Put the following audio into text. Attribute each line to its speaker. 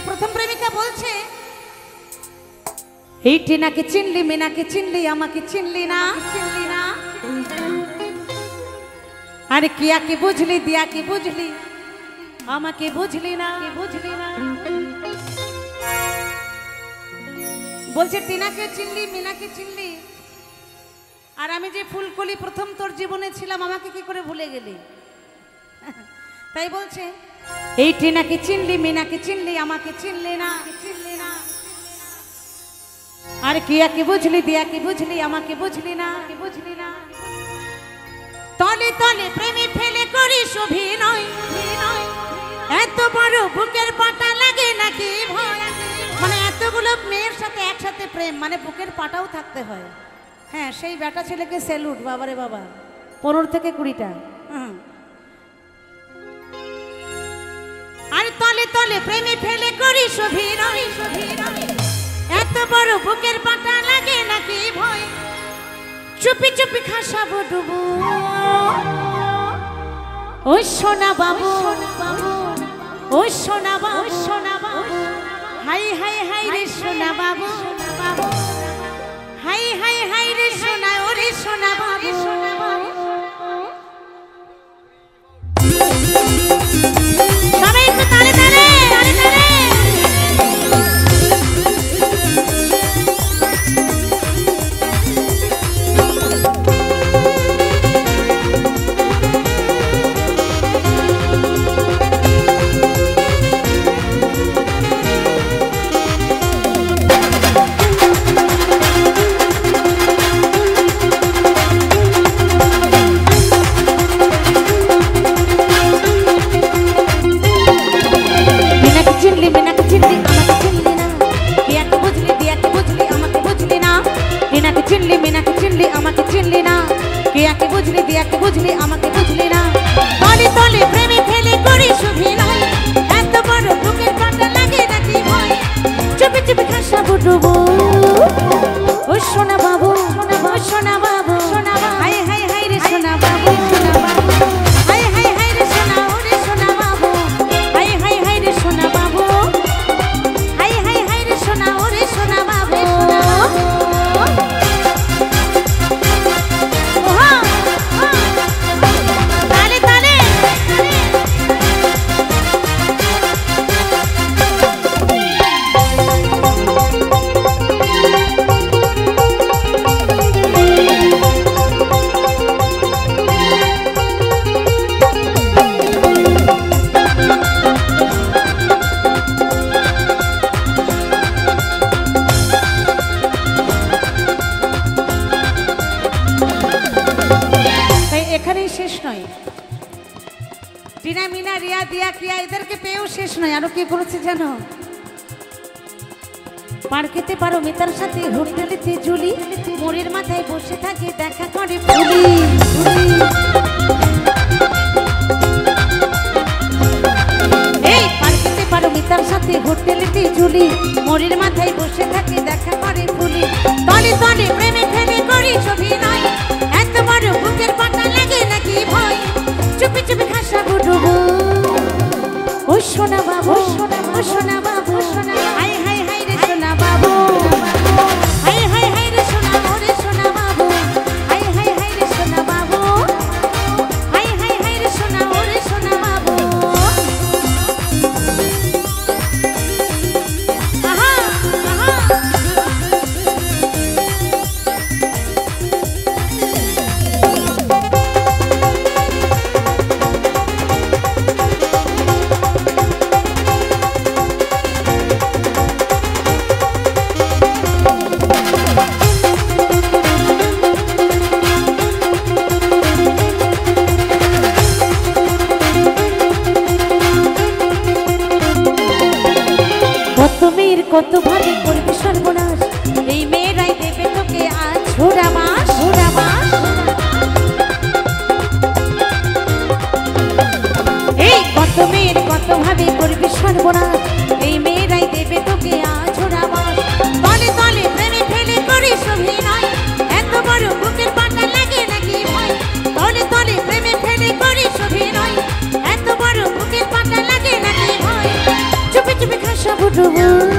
Speaker 1: প্রথম প্রেমিকা বলছে, এই টিনাকে চিনলি, মিনাকে চিনলি, আমাকে চিনলি না, চিনলি না। আরে কিয়াকে বুঝলি, দিয়াকে বুঝলি, আমাকে বুঝলি না, বুঝলি না। বলছে টিনাকে চিনলি, মিনাকে চিনলি, আর আমি যে ফুলকলি প্রথম তোর জীবনে ছিলাম, আমাকে কি করে ভুলে গেলি? তাই বলছে এই টিনাকে চিনলি, মিনাকে চিনলি, আমাকে চিনলি না, চিনলি না। আর কিয়াকে বুঝলি, দিয়াকে বুঝলি, আমাকে বুঝলি না, বুঝলি না। তলে তলে প্রেমে ফেলে করিস অভিনয়, এত বড় বুকের পাটা লাগে নাকি ভয়? মানে এতগুলো মেয়ের সাথে একসাথে প্রেম, মানে বুকের পাটাও থাকতে হয়। হ্যাঁ, সেই বেটা ছেলেকে স্যালুট, বাবারে বাবা, 15 থেকে 20টা। আর তলে তলে প্রেমে ফেলে করিস অভিনয়, এত বড় বুকের পাটা লাগে নাকি ভয়? চুপি চুপি খাসাবো ডুবু, ও সোনা বাবু, ও সোনা বাবু, সোনা বাবু, হাই হাই হাই রে সোনা বাবু, হাই হাই হাই রে সোনা, ওরে সোনা বাবু, সোনা বাবু। সবাই একটু তালে তালে, তালে তালে। চিনলি, মিনাকে চিনলি, আমাকে চিনলি না, কিয়াকে বুঝলি, দিয়াকে বুঝলি, আমাকে বুঝলি না। তলে তলে প্রেমে ফেলে করিস অভিনয়, এত বড় বুকের পাটা লাগে নাকি ভয়? চুপি চুপি খাসাবো ডুবু, ও সোনা বাবু, ও সোনা বাবু, সোনা বাবু, হাই হাই হাই রে সোনা বাবু, সোনা বাবু, হাই হাই হাই রে সোনা, ওরে সোনা বাবু, হাই হাই হাই রে সোনা বাবু, হাই হাই হাই রে সোনা, ওরে সোনা বাবু, সোনা বাবু। এখানেই শেষ নয়, টিনা, মিনা, রিয়া, দিয়া, কিয়া এদেরকে পেয়েও শেষ নয়। আরো কি করেছে জানো? পার খেতে পারো মিতার সাথে, হোটেলেতে ঝুলি, মোড়ের মাথায় বসে থাকে, দেখা করে ফুলি। এই পার খেতে পারো মিতার সাথে, হোটেলেতে ঝুলি, মোড়ের মাথায় বসে থাকে, দেখা করে ফুলি। তলে তলে প্রেমে ফেলে করিস অভিনয়, এত বড় বুকের পাটা লাগে নাকি ভয়? চুপি চুপি খাসাবো ডুবু, ও সোনা বাবু, ও সোনা বাবু, সোনা, হাই হাই হাই রে সোনা বাবু, হাই হাই হাই রে সোনা, ওরে সোনা বাবু, হাই হাই হাই রে সোনা বাবু, হাই হাই হাই রে সোনা, ওরে সোনা বাবু। আহা আহা। কত ভাবে করবি সর্বনাশ, এই মেয়েরাই দেবে তোকে আজ ঝোড়া মাস, ঝোড়া মাস। এই কত মেয়ের কত ভাবে করবি সর্বনাশ, এই মেয়েরাই দেবে তোকে আজ ঝোড়া মাস। তলে তলে প্রেমে ফেলে করিস অভিনয়, এত বড় বুকের পাটা লাগে নাকি ভয়? তলে তলে প্রেমে ফেলে করিস অভিনয়, এত বড় বুকের পাটা লাগে নাকি ভয়? চুপি চুপি খাসাবো ডুবু